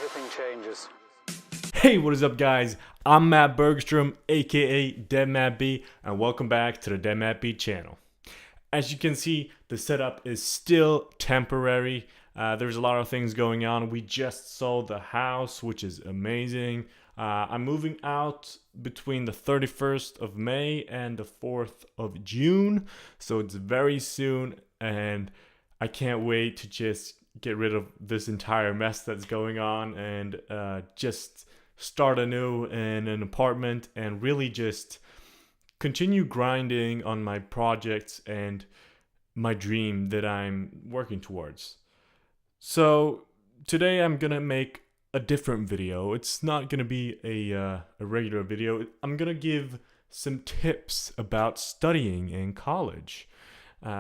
everything changes. Hey, what is up, guys? I'm Matt Bergstrom, aka DeadMattB, and welcome back to the DeadMattB channel. As you can see, the setup is still temporary. There's a lot of things going on. We just sold the house, which is amazing. I'm moving out between the 31st of May and the 4th of June, so it's very soon, and I can't wait to just get rid of this entire mess that's going on and just start anew in an apartment and really just continue grinding on my projects and my dream that I'm working towards. So today I'm gonna make a different video. It's not gonna be a regular video. I'm gonna give some tips about studying in college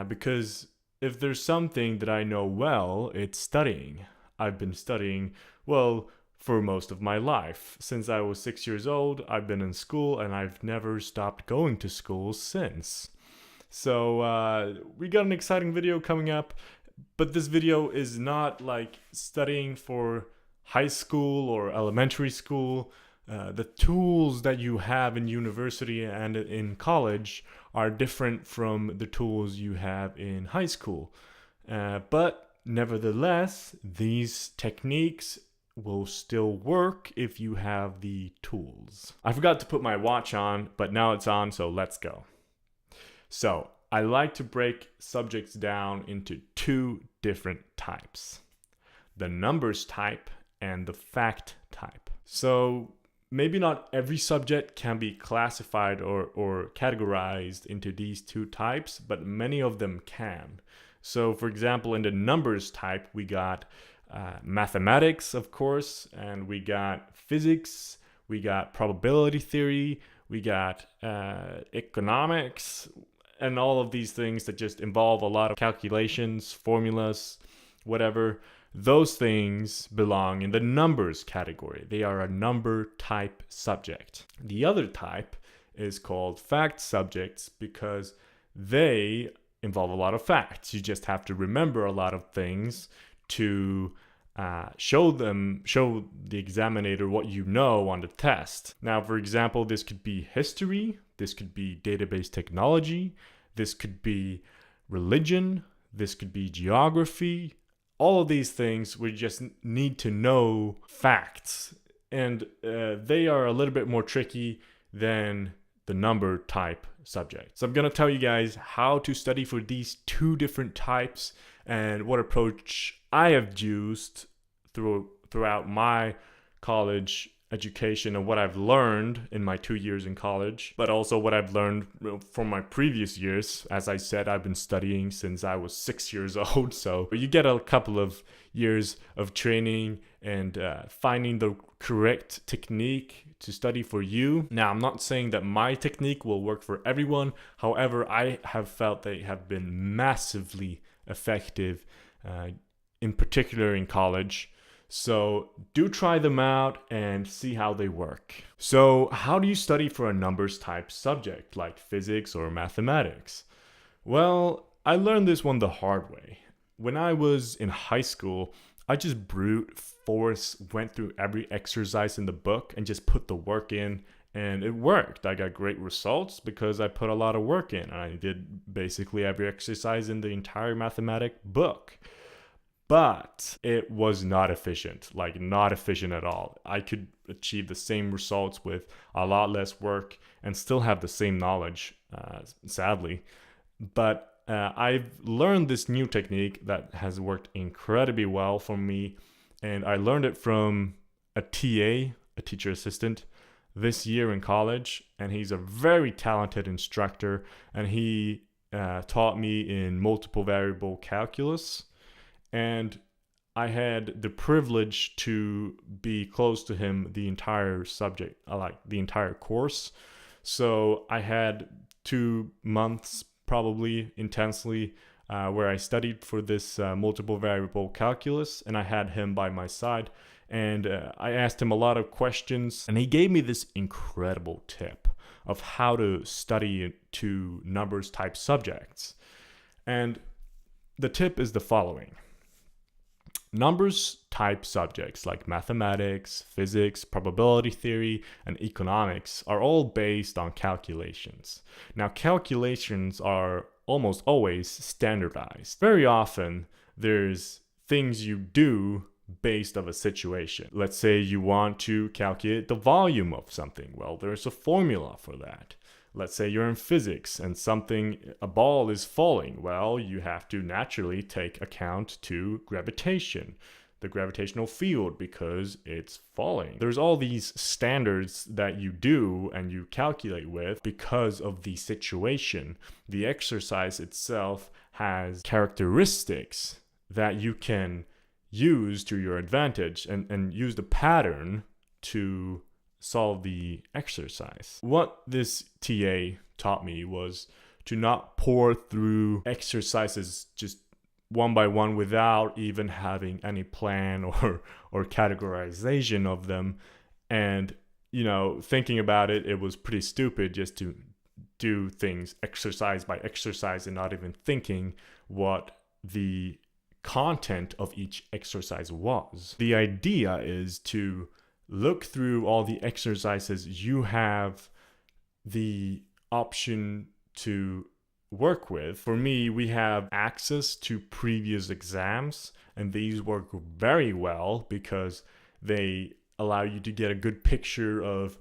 because if there's something that I know well, it's studying. I've been studying, well, for most of my life. Since I was 6 years old, I've been in school and I've never stopped going to school since. So we got an exciting video coming up, but this video is not like studying for high school or elementary school. The tools that you have in university and in college are different from the tools you have in high school. But nevertheless, these techniques will still work if you have the tools. I forgot to put my watch on, but now it's on, so let's go. So I like to break subjects down into two different types: the numbers type and the fact type. So maybe not every subject can be classified or categorized into these two types, but many of them can. So for example, in the numbers type, we got mathematics, of course, and we got physics, we got probability theory, we got economics, and all of these things that just involve a lot of calculations, formulas, whatever. Those things belong in the numbers category. They are a number type subject. The other type is called fact subjects because they involve a lot of facts. You just have to remember a lot of things to show the examiner what you know on the test. Now, for example, this could be history, this could be database technology, this could be religion, this could be geography. All of these things, we just need to know facts, and they are a little bit more tricky than the number type subject. So I'm going to tell you guys how to study for these two different types and what approach I have used throughout my college education and what I've learned in my 2 years in college, but also what I've learned from my previous years. As I said, I've been studying since I was 6 years old, so you get a couple of years of training and finding the correct technique to study for you. Now, I'm not saying that my technique will work for everyone. However, I have felt they have been massively effective, in particular in college. So do try them out and see how they work. So how do you study for a numbers type subject like physics or mathematics? Well, I learned this one the hard way. When I was in high school, I just brute force went through every exercise in the book and just put the work in, and it worked. I got great results because I put a lot of work in. I did basically every exercise in the entire mathematic book. But it was not efficient, like not efficient at all. I could achieve the same results with a lot less work and still have the same knowledge, sadly. But I've learned this new technique that has worked incredibly well for me. And I learned it from a TA, a teacher assistant, this year in college. And he's a very talented instructor. And he taught me in multiple variable calculus. And I had the privilege to be close to him the entire subject, like the entire course. So I had 2 months probably intensely where I studied for this multiple variable calculus, and I had him by my side. And I asked him a lot of questions, and he gave me this incredible tip of how to study to numbers type subjects. And the tip is the following. Numbers type subjects like mathematics, physics, probability theory, and economics are all based on calculations. Now, calculations are almost always standardized. Very often, there's things you do based of a situation. Let's say you want to calculate the volume of something. Well, there's a formula for that. Let's say you're in physics and a ball is falling. Well, you have to naturally take account to gravitation, the gravitational field, because it's falling. There's all these standards that you do and you calculate with because of the situation. The exercise itself has characteristics that you can use to your advantage and use the pattern to solve the exercise. What this TA taught me was to not pour through exercises just one by one without even having any plan or categorization of them. And, thinking about it, it was pretty stupid just to do things exercise by exercise and not even thinking what the content of each exercise was. The idea is to look through all the exercises you have the option to work with. For me, we have access to previous exams, and these work very well because they allow you to get a good picture of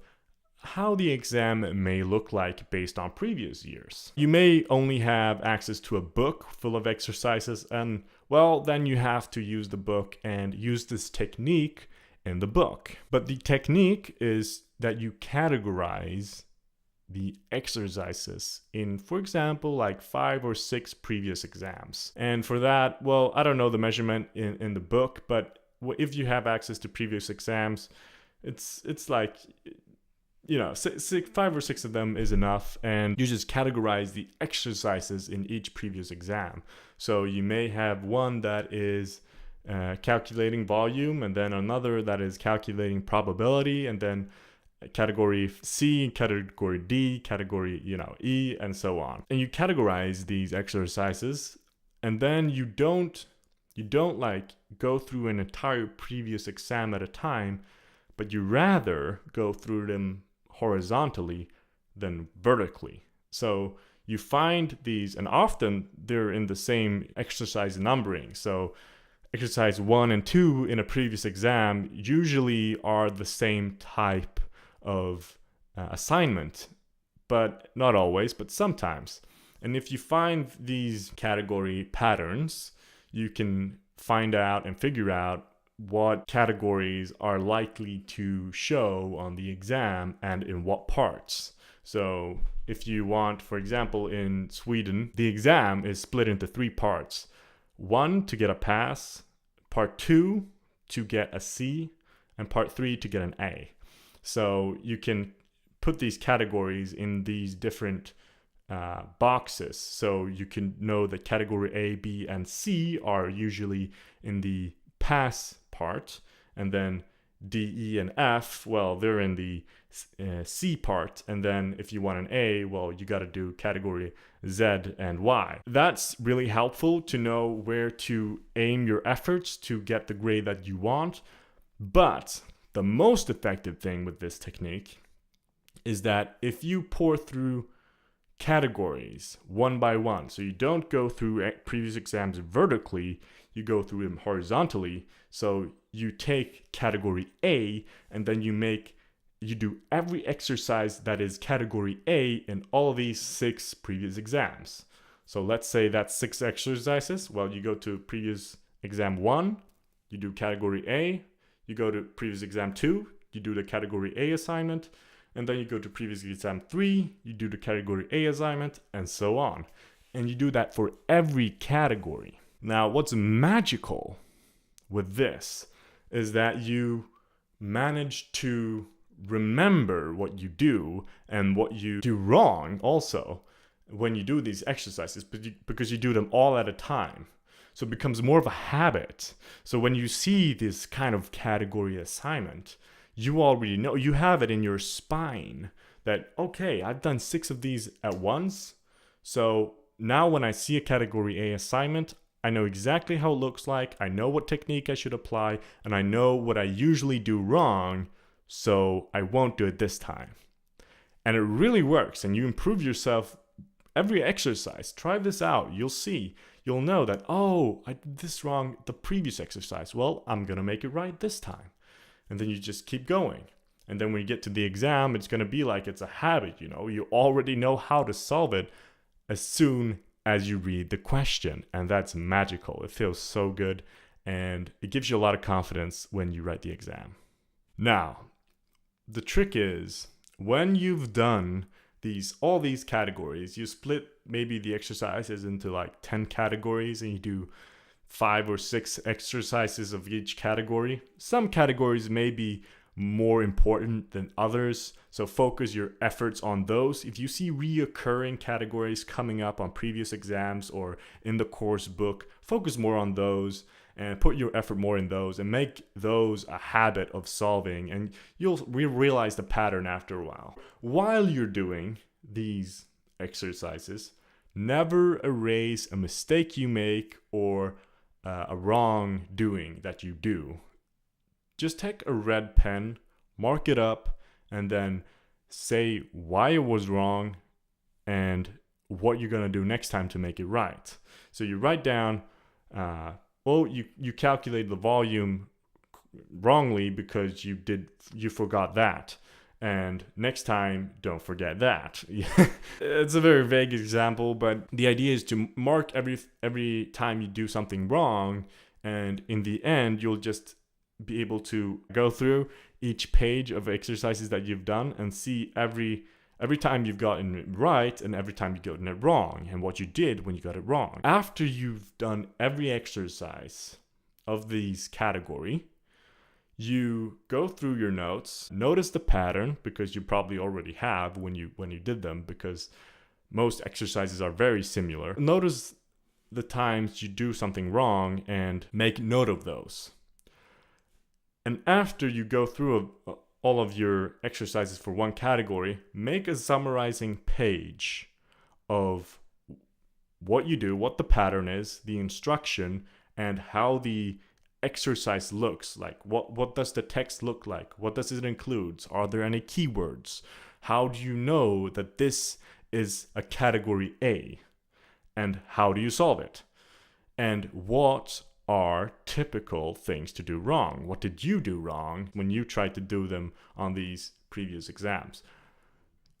how the exam may look like based on previous years. You may only have access to a book full of exercises, and well, then you have to use the book and use this technique in the book. But the technique is that you categorize the exercises in, for example, like 5 or 6 previous exams. And for that, well, I don't know the measurement in the book, but if you have access to previous exams, it's like, 5 or 6 of them is enough, and you just categorize the exercises in each previous exam. So you may have one that is calculating volume, and then another that is calculating probability, and then category C, category D, category E, and so on. And you categorize these exercises, and then you don't like go through an entire previous exam at a time, but you rather go through them horizontally than vertically. So you find these, and often they're in the same exercise numbering. So exercise 1 and 2 in a previous exam usually are the same type of assignment, but not always, but sometimes. And if you find these category patterns, you can find out and figure out what categories are likely to show on the exam and in what parts. So if you want, for example, in Sweden, the exam is split into 3 parts. 1 to get a pass, part 2 to get a C, and part 3 to get an A. So you can put these categories in these different boxes. So you can know that category A, B, and C are usually in the pass part, and then D, E, and F, well, they're in the C part, and then if you want an A, well, you got to do category Z and Y. That's really helpful to know where to aim your efforts to get the grade that you want. But the most effective thing with this technique is that if you pour through categories one by one, so you don't go through previous exams vertically, you go through them horizontally. So you take category A, and then you do every exercise that is category A in all of these 6 previous exams. So let's say that's 6 exercises. Well, you go to previous exam 1, you do category A, you go to previous exam 2, you do the category A assignment, and then you go to previous exam 3, you do the category A assignment, and so on. And you do that for every category. Now, what's magical with this is that you manage to remember what you do and what you do wrong also when you do these exercises, because you do them all at a time. So it becomes more of a habit. So when you see this kind of category assignment, you already know, you have it in your spine that, okay, I've done 6 of these at once. So now when I see a category A assignment, I know exactly how it looks like, I know what technique I should apply, and I know what I usually do wrong, so I won't do it this time. And it really works, and you improve yourself every exercise. Try this out. You'll see. You'll know that, oh, I did this wrong the previous exercise. Well, I'm going to make it right this time. And then you just keep going. And then when you get to the exam, it's going to be like it's a habit, you know. You already know how to solve it as soon as you read the question. And that's magical. It feels so good. And it gives you a lot of confidence when you write the exam. Now, the trick is when you've done all these categories, you split maybe the exercises into like 10 categories and you do 5 or 6 exercises of each category. Some categories may be more important than others, so focus your efforts on those. If you see reoccurring categories coming up on previous exams or in the course book, focus more on those and put your effort more in those and make those a habit of solving, and you'll realize the pattern after a while. While you're doing these exercises, never erase a mistake you make or a wrong doing that you do. Just take a red pen, mark it up, and then say why it was wrong and what you're going to do next time to make it right. So you write down, you calculate the volume wrongly because you forgot that. And next time, don't forget that. It's a very vague example, but the idea is to mark every time you do something wrong, and in the end, you'll just be able to go through each page of exercises that you've done and see every time you've gotten it right and every time you've gotten it wrong and what you did when you got it wrong. After you've done every exercise of these category, you go through your notes, notice the pattern, because you probably already have when you did them, because most exercises are very similar. Notice the times you do something wrong and make note of those. And after you go through all of your exercises for one category, make a summarizing page of what you do, what the pattern is, the instruction, and how the exercise looks like. What does the text look like? What does it include? Are there any keywords? How do you know that this is a category A? And how do you solve it? And what are typical things to do wrong? What did you do wrong when you tried to do them on these previous exams?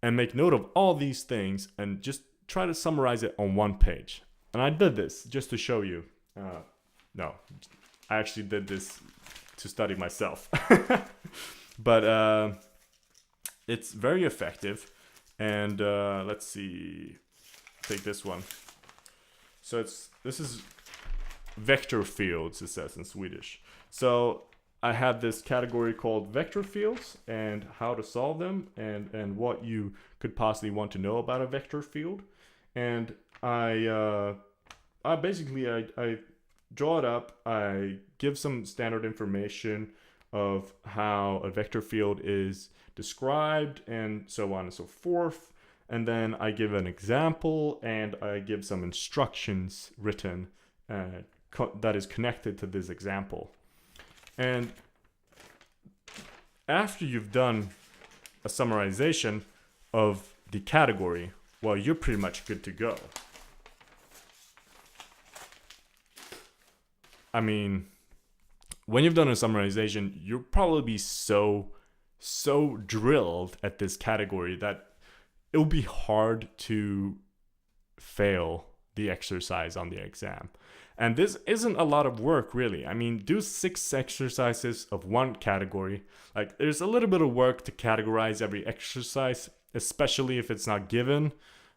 And make note of all these things and just try to summarize it on one page. And I did this just to show you. No, I actually did this to study myself. But it's very effective. And let's see, take this one. So this is vector fields, it says in Swedish. So I have this category called vector fields and how to solve them and what you could possibly want to know about a vector field. And I draw it up. I give some standard information of how a vector field is described and so on and so forth. And then I give an example and I give some instructions written that is connected to this example. And after you've done a summarization of the category, well, you're pretty much good to go. I mean, when you've done a summarization, you'll probably be so drilled at this category that it'll be hard to fail the exercise on the exam. And this isn't a lot of work, really. I mean, do 6 exercises of one category. Like, there's a little bit of work to categorize every exercise, especially if it's not given.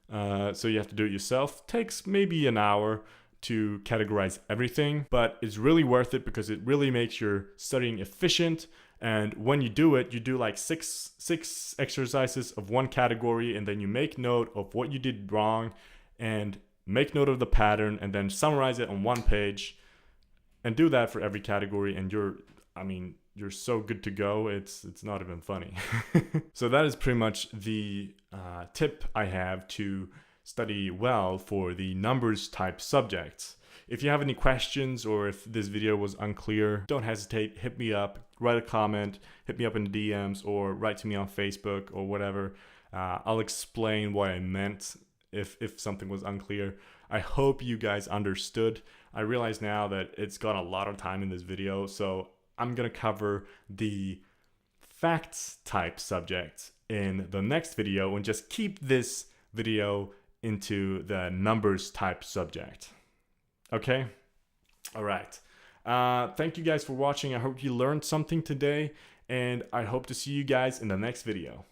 So you have to do it yourself. Takes maybe an hour to categorize everything, but it's really worth it because it really makes your studying efficient. And when you do it, you do like six exercises of one category, and then you make note of what you did wrong and make note of the pattern, and then summarize it on one page and do that for every category. And you're so good to go. It's not even funny. So that is pretty much the tip I have to study well for the numbers type subjects. If you have any questions or if this video was unclear, don't hesitate, hit me up, write a comment, hit me up in the DMs, or write to me on Facebook or whatever. I'll explain what I meant if something was unclear. I hope you guys understood. I realize now that it's got a lot of time in this video, so I'm gonna cover the facts type subject in the next video and just keep this video into the numbers type subject. Okay? All right. Thank you guys for watching. I hope you learned something today, and I hope to see you guys in the next video.